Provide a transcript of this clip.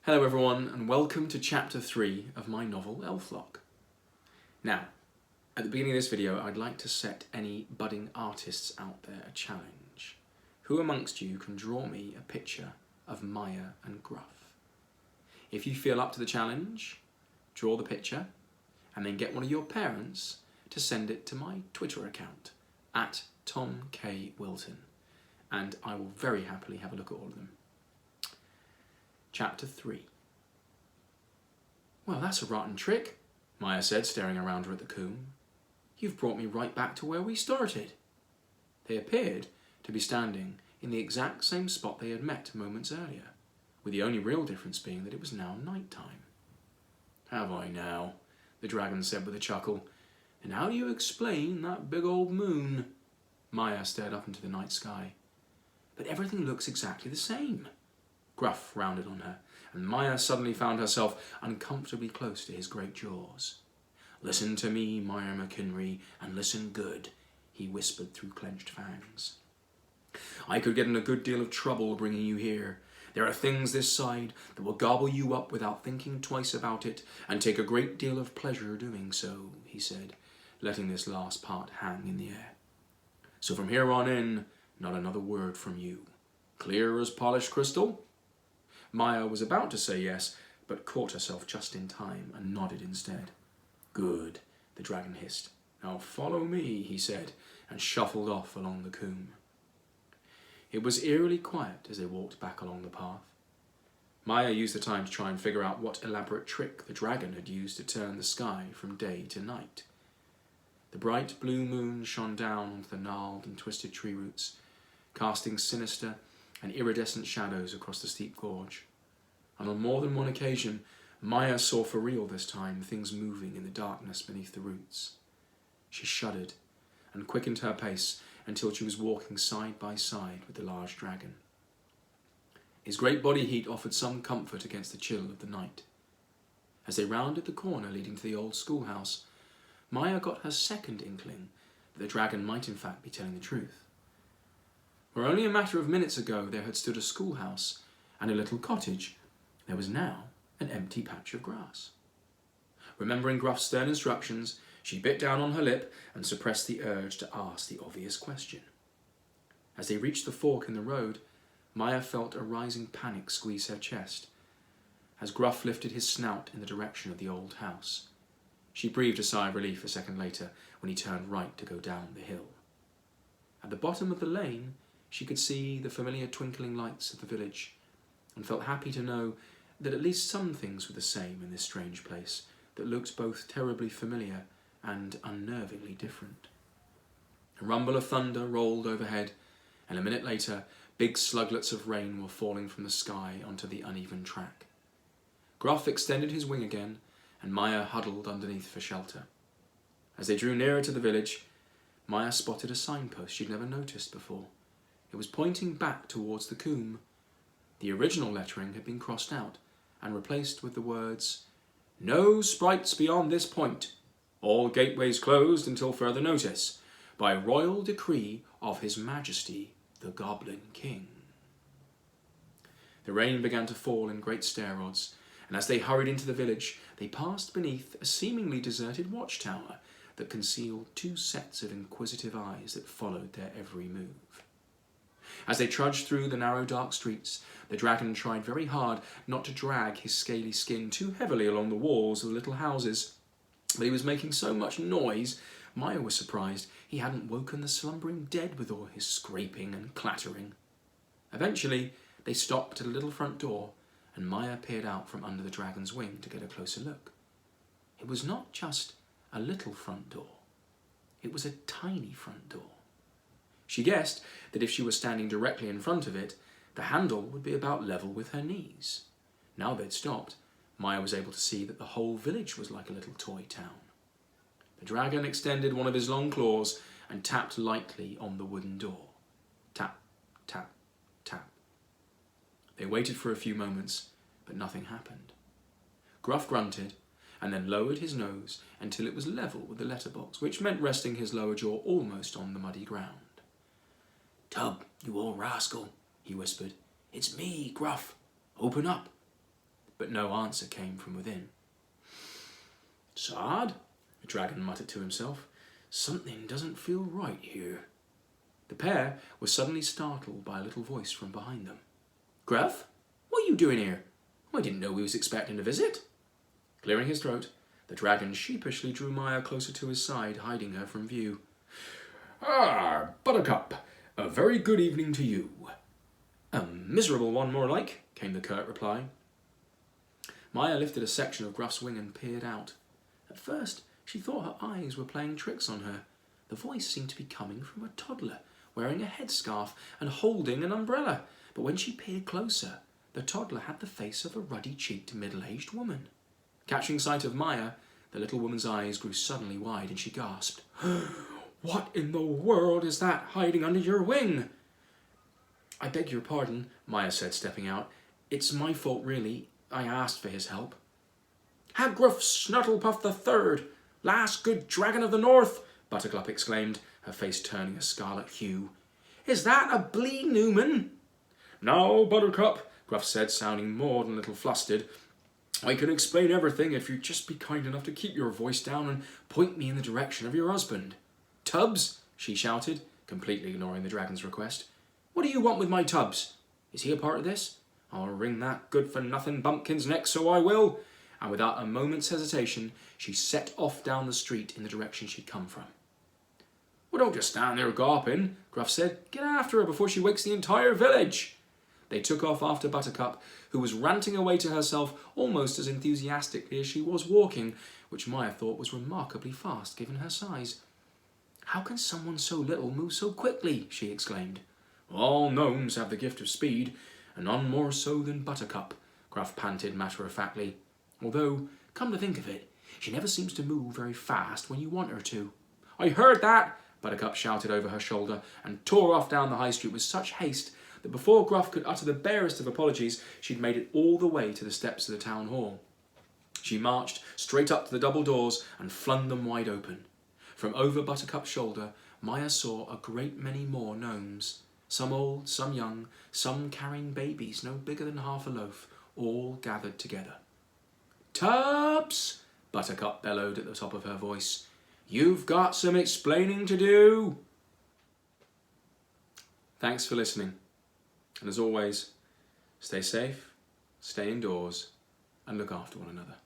Hello everyone, and welcome to chapter 3 of my novel ELFLOCK. Now, at the beginning of this video, I'd like to set any budding artists out there a challenge. Who amongst you can draw me a picture of Maya and Gruff? If you feel up to the challenge, draw the picture, and then get one of your parents to send it to my Twitter account, @TomKWilton, and I will very happily have a look at all of them. Chapter 3. Well, that's a rotten trick, Maya said, staring around her at the coombe. You've brought me right back to where we started. They appeared to be standing in the exact same spot they had met moments earlier, with the only real difference being that it was now night time. Have I now? The dragon said with a chuckle. And how do you explain that big old moon? Maya stared up into the night sky. But everything looks exactly the same. Gruff rounded on her, and Maya suddenly found herself uncomfortably close to his great jaws. Listen to me, Maya McKinry, and listen good, he whispered through clenched fangs. I could get in a good deal of trouble bringing you here. There are things this side that will gobble you up without thinking twice about it, and take a great deal of pleasure doing so, he said, letting this last part hang in the air. So from here on in, not another word from you. Clear as polished crystal? Maya was about to say yes, but caught herself just in time and nodded instead. Good, the dragon hissed. Now follow me, he said, and shuffled off along the coombe. It was eerily quiet as they walked back along the path. Maya used the time to try and figure out what elaborate trick the dragon had used to turn the sky from day to night. The bright blue moon shone down onto the gnarled and twisted tree roots, casting sinister and iridescent shadows across the steep gorge. And on more than one occasion, Maya saw for real this time things moving in the darkness beneath the roots. She shuddered and quickened her pace until she was walking side by side with the large dragon. His great body heat offered some comfort against the chill of the night. As they rounded the corner leading to the old schoolhouse, Maya got her second inkling that the dragon might in fact be telling the truth. Where only a matter of minutes ago there had stood a schoolhouse and a little cottage, there was now an empty patch of grass. Remembering Gruff's stern instructions, she bit down on her lip and suppressed the urge to ask the obvious question. As they reached the fork in the road, Maya felt a rising panic squeeze her chest as Gruff lifted his snout in the direction of the old house. She breathed a sigh of relief a second later when he turned right to go down the hill. At the bottom of the lane, she could see the familiar twinkling lights of the village and felt happy to know that at least some things were the same in this strange place that looked both terribly familiar and unnervingly different. A rumble of thunder rolled overhead, and a minute later, big sluglets of rain were falling from the sky onto the uneven track. Gruff extended his wing again, and Maya huddled underneath for shelter. As they drew nearer to the village, Maya spotted a signpost she'd never noticed before. It was pointing back towards the coombe. The original lettering had been crossed out and replaced with the words, No sprites beyond this point. All gateways closed until further notice, by royal decree of His Majesty the Goblin King. The rain began to fall in great stair rods, and as they hurried into the village, they passed beneath a seemingly deserted watchtower that concealed two sets of inquisitive eyes that followed their every move. As they trudged through the narrow dark streets, the dragon tried very hard not to drag his scaly skin too heavily along the walls of the little houses, but he was making so much noise, Maya was surprised he hadn't woken the slumbering dead with all his scraping and clattering. Eventually, they stopped at a little front door, and Maya peered out from under the dragon's wing to get a closer look. It was not just a little front door. It was a tiny front door. She guessed that if she was standing directly in front of it, the handle would be about level with her knees. Now they'd stopped, Maya was able to see that the whole village was like a little toy town. The dragon extended one of his long claws and tapped lightly on the wooden door. Tap, tap, tap. They waited for a few moments, but nothing happened. Gruff grunted and then lowered his nose until it was level with the letterbox, which meant resting his lower jaw almost on the muddy ground. Tub, you old rascal, he whispered. It's me, Gruff. Open up. but no answer came from within. "It's odd," the dragon muttered to himself. "Something doesn't feel right here." The pair were suddenly startled by a little voice from behind them. "Gruff, what are you doing here? I didn't know we was expecting a visit." Clearing his throat, the dragon sheepishly drew Maya closer to his side, hiding her from view. "Ah, Buttercup, a very good evening to you." "A miserable one, more like," came the curt reply. Maya lifted a section of Gruff's wing and peered out. At first, she thought her eyes were playing tricks on her. The voice seemed to be coming from a toddler, wearing a headscarf and holding an umbrella. But when she peered closer, the toddler had the face of a ruddy-cheeked middle-aged woman. Catching sight of Maya, the little woman's eyes grew suddenly wide and she gasped. "What in the world is that hiding under your wing?" "I beg your pardon," Maya said, stepping out. "It's my fault, really. I asked for his help." "Hagruff Snuttlepuff III, last good dragon of the north," Buttercup exclaimed, her face turning a scarlet hue. "Is that a Blee Newman?" "No, Buttercup," Gruff said, sounding more than a little flustered. "I can explain everything if you'd just be kind enough to keep your voice down and point me in the direction of your husband." "Tubbs?" she shouted, completely ignoring the dragon's request. "What do you want with my Tubbs? Is he a part of this? I'll wring that good-for-nothing bumpkin's neck, so I will." And without a moment's hesitation, she set off down the street in the direction she'd come from. "Well, don't just stand there gawping," Gruff said. "Get after her before she wakes the entire village." They took off after Buttercup, who was ranting away to herself almost as enthusiastically as she was walking, which Maya thought was remarkably fast given her size. "How can someone so little move so quickly?" she exclaimed. "All gnomes have the gift of speed, and none more so than Buttercup," Gruff panted matter-of-factly. "Although, come to think of it, she never seems to move very fast when you want her to." "I heard that!" Buttercup shouted over her shoulder, and tore off down the high street with such haste that before Gruff could utter the barest of apologies, she'd made it all the way to the steps of the town hall. She marched straight up to the double doors and flung them wide open. From over Buttercup's shoulder, Maya saw a great many more gnomes. Some old, some young, some carrying babies no bigger than half a loaf, all gathered together. "Tubbs!" Buttercup bellowed at the top of her voice. "You've got some explaining to do." Thanks for listening. And as always, stay safe, stay indoors, and look after one another.